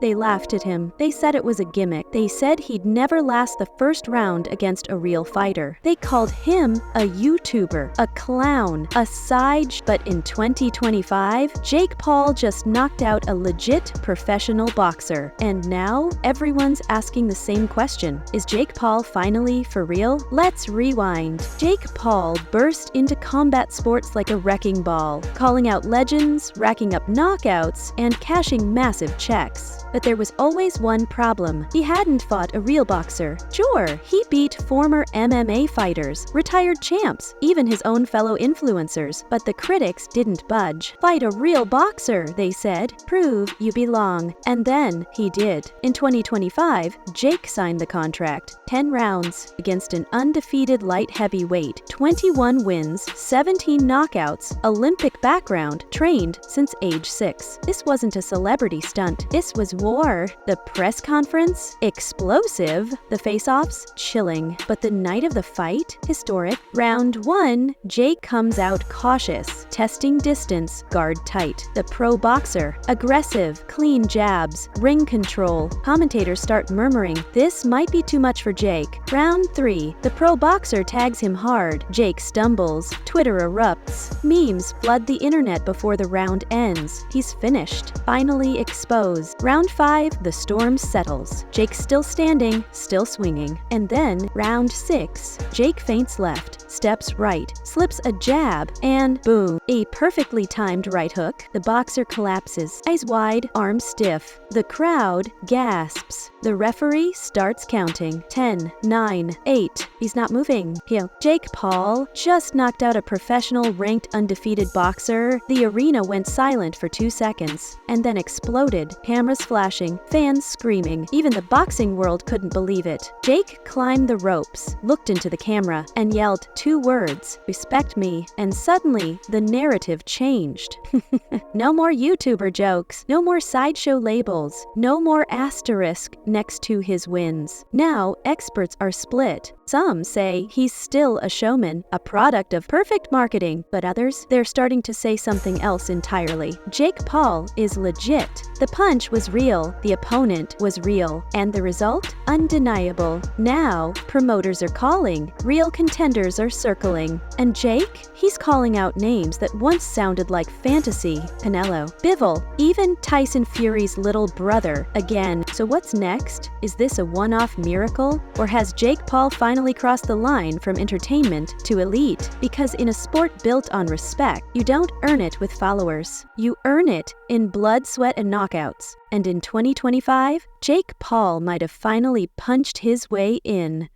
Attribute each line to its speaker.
Speaker 1: They laughed at him. They said it was a gimmick. They said he'd never last the first round against a real fighter. They called him a YouTuber, a clown, a but in 2025, Jake Paul just knocked out a legit professional boxer. And now, everyone's asking the same question. Is Jake Paul finally for real? Let's rewind. Jake Paul burst into combat sports like a wrecking ball, calling out legends, racking up knockouts, and cashing massive checks. But there was always one problem. He hadn't fought a real boxer. Sure, he beat former MMA fighters, retired champs, even his own fellow influencers, but the critics didn't budge. Fight a real boxer, they said. Prove you belong. And then he did. In 2025, Jake signed the contract. 10 rounds against an undefeated light heavyweight, 21 wins, 17 knockouts, Olympic background, trained since age 6. This wasn't a celebrity stunt. This was war. The press conference? Explosive. The face-offs? Chilling. But the night of the fight? Historic. Round 1, Jake comes out cautious, testing distance, guard tight. The pro boxer, aggressive, clean jabs, ring control. Commentators start murmuring, this might be too much for Jake. Round 3, the pro boxer tags him hard. Jake stumbles. Twitter erupts. Memes flood the internet before the round ends. He's finished. Finally exposed. Round 5, the storm settles. Jake still standing, still swinging. And then, round 6, Jake feints left, steps right, slips a jab, and boom, a perfectly timed right hook. The boxer collapses, eyes wide, arms stiff. The crowd gasps. The referee starts counting. 10, 9, 8. He's not moving. Jake Paul just knocked out a professional ranked undefeated boxer. The arena went silent for 2 seconds, and then exploded. Cameras flashing, fans screaming. Even the boxing world couldn't believe it. Jake climbed the ropes, looked into the camera, and yelled 2 words, "Respect me," and suddenly the narrative changed. No more YouTuber jokes, no more sideshow labels, no more asterisk next to his wins. Now, experts are split. Some say he's still a showman, a product of perfect marketing, but others, they're starting to say something else entirely. Jake Paul is legit. The punch was real, the opponent was real, and the result? Undeniable. Now, promoters are calling, real contenders are circling. And Jake? He's calling out names that once sounded like fantasy. Canelo, Bivol, even Tyson Fury's little brother again. So what's next? Is this a one-off miracle? Or has Jake Paul finally crossed the line from entertainment to elite? Because in a sport built on respect, you don't earn it with followers. You earn it in blood, sweat, and knockouts. And in 2025, Jake Paul might have finally punched his way in.